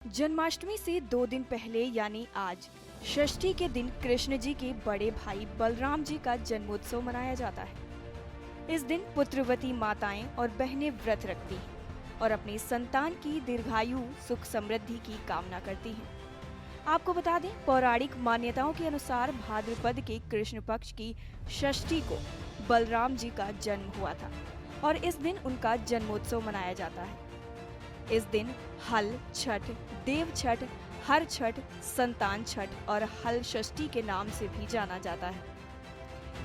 जन्माष्टमी से 2 दिन पहले यानी आज षष्ठी के दिन कृष्ण जी के बड़े भाई बलराम जी का जन्मोत्सव मनाया जाता है। इस दिन पुत्रवती माताएं और बहनें व्रत रखती हैं और अपनी संतान की दीर्घायु सुख समृद्धि की कामना करती हैं। आपको बता दें, पौराणिक मान्यताओं के अनुसार भाद्रपद के कृष्ण पक्ष की षष्ठी को बलराम जी का जन्म हुआ था और इस दिन उनका जन्मोत्सव मनाया जाता है। इस दिन हल छठ, देव छठ, हर छठ, संतान छठ और हल षष्ठी के नाम से भी जाना जाता है।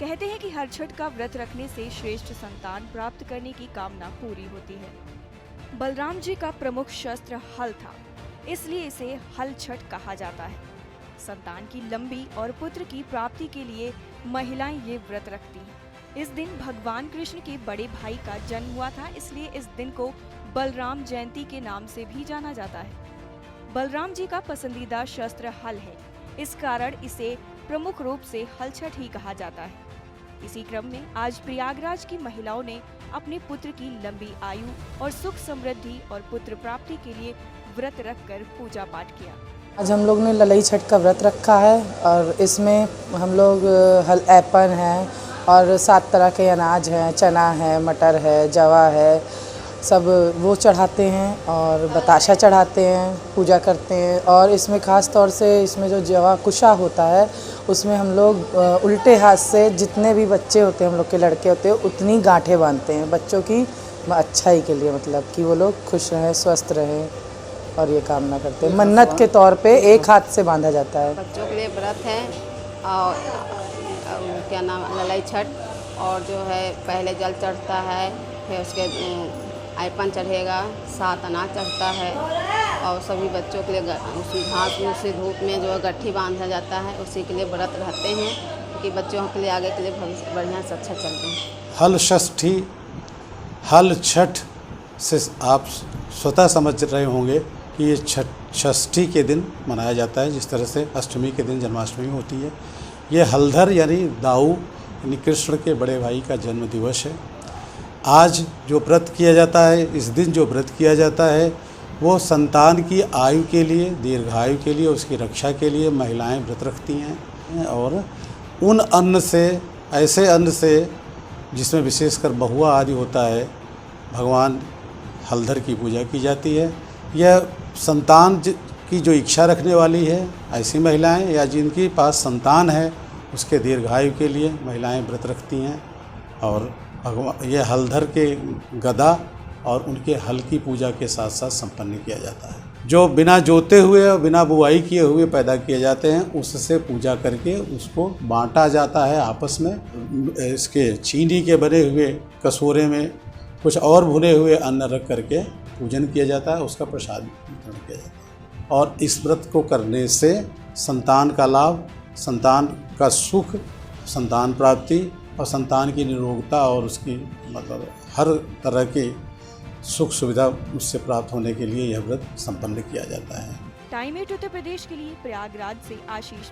कहते हैं कि हर छठ का व्रत रखने से श्रेष्ठ संतान प्राप्त करने की कामना पूरी होती है। बलराम जी का प्रमुख शस्त्र हल था, इसलिए इसे हल छठ कहा जाता है। संतान की लंबी और पुत्र की प्राप्ति के लिए महिलाएं ये व्रत रखती हैं। इस दिन भगवान कृष्ण के बड़े भाई का जन्म हुआ था, इसलिए इस दिन को बलराम जयंती के नाम से भी जाना जाता है। बलराम जी का पसंदीदा शस्त्र हल है, इस कारण इसे प्रमुख रूप से हल छठ ही कहा जाता है। इसी क्रम में आज प्रयागराज की महिलाओं ने अपने पुत्र की लंबी आयु और सुख समृद्धि और पुत्र प्राप्ति के लिए व्रत रखकर पूजा पाठ किया। आज हम लोग ने ललई छठ का व्रत रखा है और इसमें हम लोग हल एपन है और 7 तरह के अनाज हैं, चना है, मटर है, जवा है, सब वो चढ़ाते हैं और बताशा चढ़ाते हैं, पूजा करते हैं। और इसमें ख़ास तौर से इसमें जो जवा कुशा होता है उसमें हम लोग उल्टे हाथ से जितने भी बच्चे होते हैं, हम लोग के लड़के होते हैं, उतनी गांठें बांधते हैं बच्चों की अच्छाई के लिए, मतलब कि वो लोग खुश रहें, स्वस्थ रहें और ये कामना करते हैं। मन्नत के तौर पे एक हाथ से बांधा जाता है। बच्चों के लिए व्रत है और क्या नाम ललई छठ, और जो है पहले जल चढ़ता है, फिर उसके आयपन चढ़ेगा, 7 अनाज चढ़ता है और सभी बच्चों के लिए उसी घास में उसी धूप में जो है गट्ठी बांधा जाता है, उसी के लिए व्रत रहते हैं कि बच्चों के लिए आगे के लिए भविष्य बढ़िया से अच्छा चल रहे हैं। हल षष्ठी, हल छठ से आप स्वतः समझ रहे होंगे कि ये छठ षष्ठी के दिन मनाया जाता है, जिस तरह से अष्टमी के दिन जन्माष्टमी होती है। ये हलधर यानी दाऊ यानी कृष्ण के बड़े भाई का जन्म दिवस है। आज जो व्रत किया जाता है, इस दिन जो व्रत किया जाता है, वो संतान की आयु के लिए, दीर्घायु के लिए, उसकी रक्षा के लिए महिलाएं व्रत रखती हैं। और उन अन्न से, ऐसे अन्न से जिसमें विशेषकर बहुआ आदि होता है, भगवान हलधर की पूजा की जाती है। यह संतान की जो इच्छा रखने वाली है, ऐसी महिलाएं या जिनके पास संतान है, उसके दीर्घायु के लिए महिलाएं व्रत रखती हैं। और भगवान ये हलधर के गदा और उनके हल की पूजा के साथ साथ संपन्न किया जाता है। जो बिना जोते हुए और बिना बुआई किए हुए पैदा किए जाते हैं, उससे पूजा करके उसको बांटा जाता है आपस में। इसके चीनी के बने हुए कसूरे में कुछ और भुने हुए अन्न रख करके पूजन किया जाता है, उसका प्रसाद वितरण किया जाता है। और इस व्रत को करने से संतान का लाभ, संतान का सुख, संतान प्राप्ति और संतान की निरोगता और उसकी मतलब हर तरह की सुख सुविधा उससे प्राप्त होने के लिए यह व्रत संपन्न किया जाता है। टाइम 8 उत्तर प्रदेश के लिए प्रयागराज से आशीष।